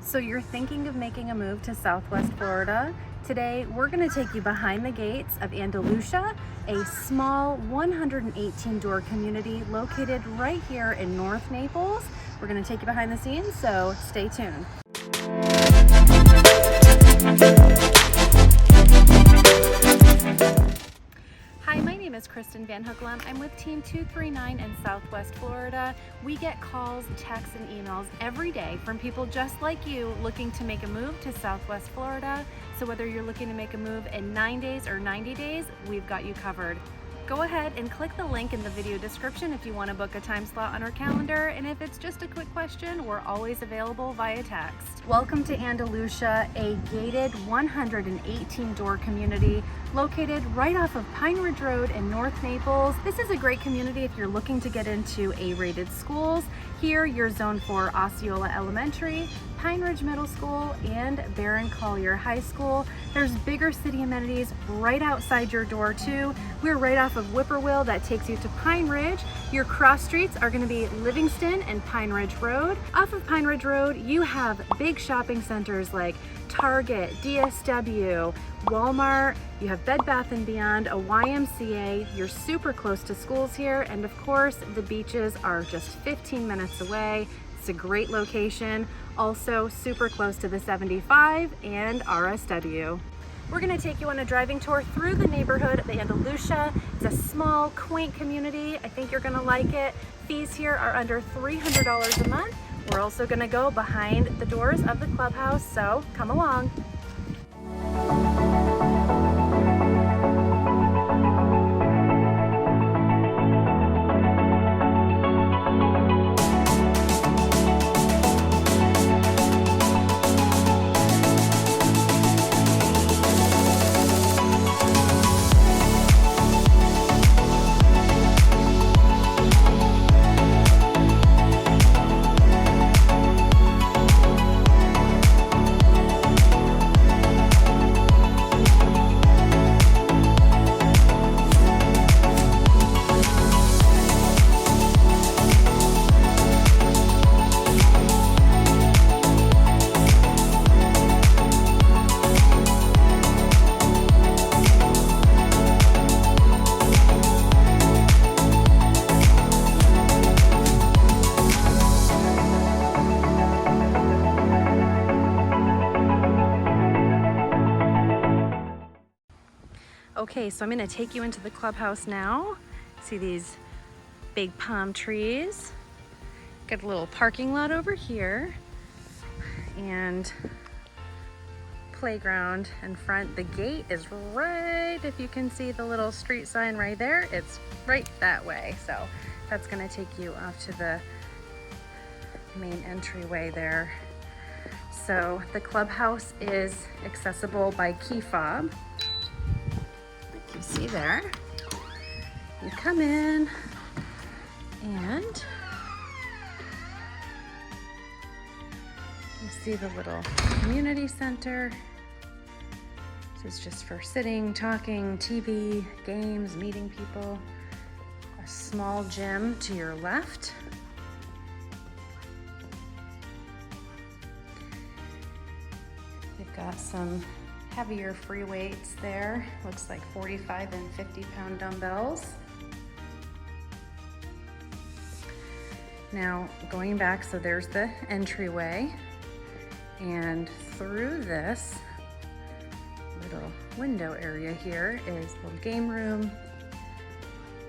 So you're thinking of making a move to Southwest Florida? Today, we're going to take you behind the gates of Andalucia, a small 118-door community located right here in North Naples. We're going to take you behind the scenes, so stay tuned. Hi, my name is Kristin Van Hooklam. I'm with Team 239 in Southwest Florida. We get calls, texts, and emails every day from people just like you looking to make a move to Southwest Florida. So whether you're looking to make a move in 9 days or 90 days, we've got you covered. Go ahead and click the link in the video description if you want to book a time slot on our calendar, and if it's just a quick question, we're always available via text. Welcome to Andalucia, a gated 118-door community located right off of Pine Ridge Road in North Naples. This is a great community if you're looking to get into A-rated schools. Here, you're zoned for Osceola Elementary, Pine Ridge Middle School, and Barron Collier High School. There's bigger city amenities right outside your door too. We're right off of Whippoorwill that takes you to Pine Ridge. Your cross streets are going to be Livingston and Pine Ridge Road. Off of Pine Ridge Road, you have big shopping centers like Target, DSW, Walmart, you have Bed Bath & Beyond, a YMCA, you're super close to schools here, and of course the beaches are just 15 minutes away. It's a great location, also super close to the 75 and RSW. We're going to take you on a driving tour through the neighborhood of Andalucia. It's a small, quaint community. I think you're going to like it. Fees here are under $300 a month. We're also going to go behind the doors of the clubhouse, so come along. Okay, so I'm going to take you into the clubhouse now. See these big palm trees. Got a little parking lot over here and playground in front. The gate is right, if you can see the little street sign right there, it's right that way. So that's going to take you off to the main entryway there. So the clubhouse is accessible by key fob. You see there, you come in and you see the little community center. This is just for sitting, talking, TV, games, meeting people. A small gym to your left. You've got some heavier free weights there. Looks like 45 and 50-pound dumbbells. Now going back, so there's the entryway, and through this little window area here is a little game room.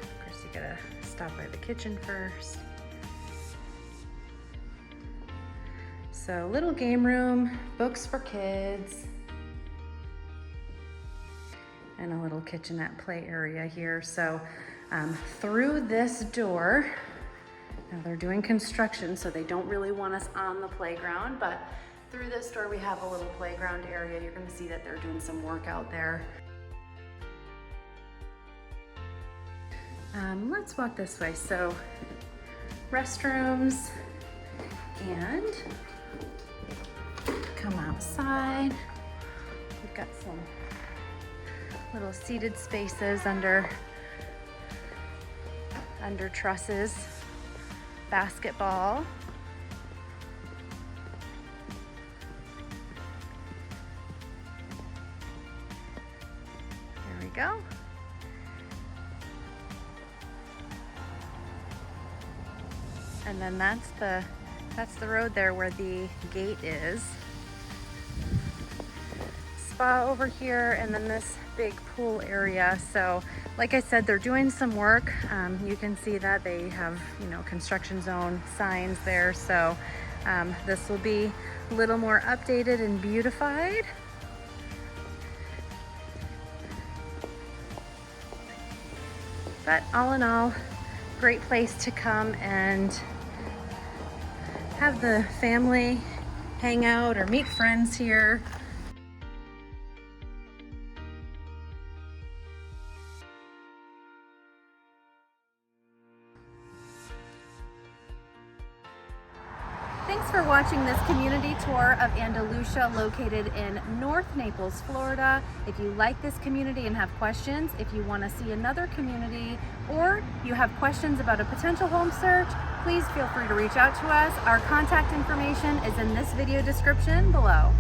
Of course, you gotta stop by the kitchen first. So little game room, books for kids, and a little kitchenette play area here. So through this door, now they're doing construction, so they don't really want us on the playground, but through this door we have a little playground area. You're gonna see that they're doing some work out there. Let's walk this way. So restrooms, and come outside. We've got some little seated spaces under trusses, basketball. go. And then that's the road there where the gate is. Spa over here, and then this big pool area. So like I said, they're doing some work. You can see that they have, you know, construction zone signs there. So this will be a little more updated and beautified. But all in all, great place to come and have the family hang out or meet friends here. Thanks for watching this community tour of Andalucia, located in North Naples, Florida. If you like this community and have questions, if you want to see another community, or you have questions about a potential home search, please feel free to reach out to us. Our contact information is in this video description below.